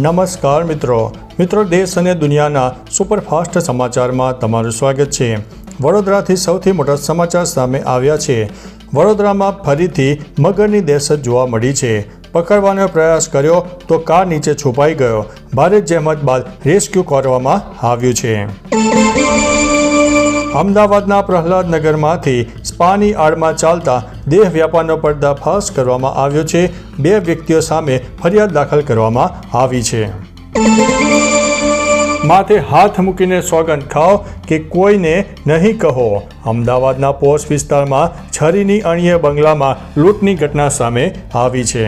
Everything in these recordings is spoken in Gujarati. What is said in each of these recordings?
નમસ્કાર મિત્રો દેશ અને દુનિયાના સુપરફાસ્ટ સમાચારમાં તમારું સ્વાગત છે। વડોદરાથી સૌથી મોટા સમાચાર સામે આવ્યા છે। વડોદરામાં ફરીથી મગરની દહેશત જોવા મળી છે। પકડવાનો પ્રયાસ કર્યો તો કાર નીચે છુપાઈ ગયો। ભારે જહેમત બાદ રેસ્ક્યુ કરવામાં આવ્યું છે। અમદાવાદના પ્રહલાદનગરમાંથી સ્પાની આડમાં ચાલતા દેહ વ્યાપારનો પર્દાફાશ કરવામાં આવ્યો છે। 2 વ્યક્તિઓ સામે ફરિયાદ દાખલ કરવામાં આવી છે। માથે હાથ મૂકીને સોગંદ ખાઓ કે કોઈને નહીં કહો। અમદાવાદના પોશ વિસ્તારમાં છરીની અણીએ બંગલામાં લૂંટની ઘટના સામે આવી છે।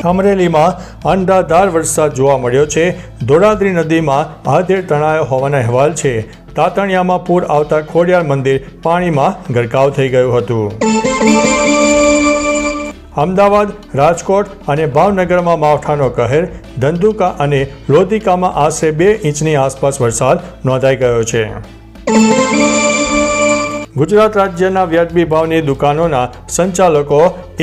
અમરેલીમાં અનરાધાર વરસાદ જોવા મળ્યો છે। ધોળાદ્રી નદીમાં આધેડ તણાયો હોવાના અહેવાલ છે। તાતણિયામાં પૂર આવતા ખોડિયાર મંદિર પાણીમાં ગરકાવ થઈ ગયું હતું। અમદાવાદ, રાજકોટ અને ભાવનગરમાં માવઠાનો કહેર। ધંધુકા અને લોધિકામાં આશરે 2 ઇંચની આસપાસ વરસાદ નોંધાઈ ગયો છે। ગુજરાત રાજ્યના વ્યાજબી ભાવની દુકાનોના સંચાલકો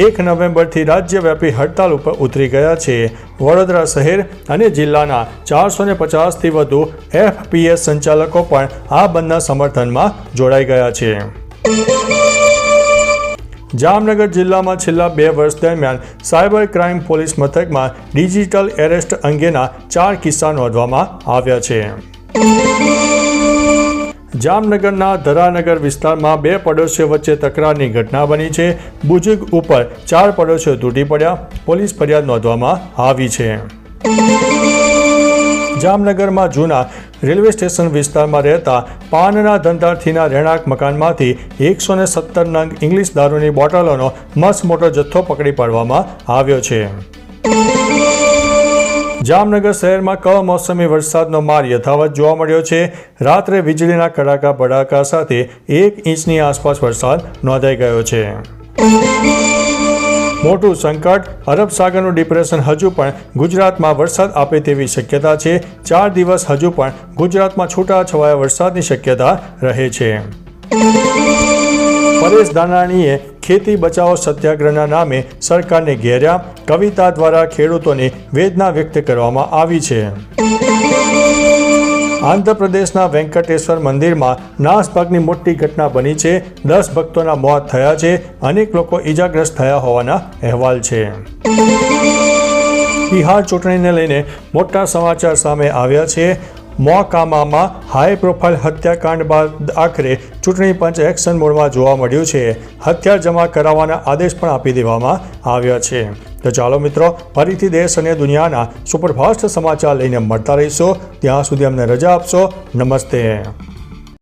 1 નવેમ્બરથી રાજ્યવ્યાપી હડતાલ ઉપર ઉતરી ગયા છે। વડોદરા શહેર અને જિલ્લાના 450થી વધુ FPS સંચાલકો પણ આ બંધના સમર્થનમાં જોડાઈ ગયા છે। જામનગર જિલ્લામાં છેલ્લા 2 વર્ષ દરમિયાન સાયબર ક્રાઇમ પોલીસ મથકમાં ડિજિટલ એરેસ્ટ અંગેના 4 કિસ્સા નોંધવામાં આવ્યા છે। જામનગરના ધરાનગર વિસ્તારમાં 2 પડોશીઓ વચ્ચે તકરારની ઘટના બની છે। બુજુર્ગ ઉપર 4 પડોશીઓ તૂટી પડ્યા। પોલીસ ફરિયાદ નોંધવામાં આવી છે। જામનગરમાં જૂના રેલવે સ્ટેશન વિસ્તારમાં રહેતા પાનના ધંધાર્થીના રહેણાંક મકાનમાંથી 117 નંગ ઇંગ્લિશ દારૂની બોટલોનો મસ્ત મોટો જથ્થો પકડી પાડવામાં આવ્યો છે। જામનગર શહેરમાં કમોસમી વરસાદનો માર યથાવત જોવા મળ્યો છે। રાત્રે વીજળીના કડાકા ભડાકા સાથે 1 ઇંચની આસપાસ વરસાદ નોંધાઈ ગયો છે। મોટું સંકટ, અરબ સાગરનું ડિપ્રેશન હજુ પણ ગુજરાતમાં વરસાદ આપે તેવી શક્યતા છે। 4 દિવસ હજુ પણ ગુજરાતમાં છૂટાછવાયા વરસાદની શક્યતા રહે છે। પરેશ ધાનાણીએ ખેતી બચાવો સત્યાગ્રહના નામે સરકારને ઘેર્યા। કવિતા દ્વારા ખેડૂતોની વેદના વ્યક્ત કરવામાં આવી છે। આંધ્રપ્રદેશના વેંકટેશ્વર મંદિરમાં નાસભાગની મોટી ઘટના બની છે। 10 ભક્તોના મોત થયા છે। અનેક લોકો ઈજાગ્રસ્ત થયા હોવાના અહેવાલ છે। બિહાર ચૂંટણીને લઈને મોટા સમાચાર સામે આવ્યા છે। મોકામામાં હાઈ પ્રોફાઇલ હત્યાકાંડ બાદ આખરે ચૂંટણી પંચ એક્શન મોડમાં જોવા મળ્યું છે। હથિયાર જમા કરાવવાના આદેશ પણ આપી દેવામાં આવ્યા છે। તો ચાલો મિત્રો, ફરીથી દેશ અને દુનિયાના સુપરફાસ્ટ સમાચાર લઈને મળતા રહીશું। ત્યાં સુધી અમને રજા આપશો। નમસ્તે।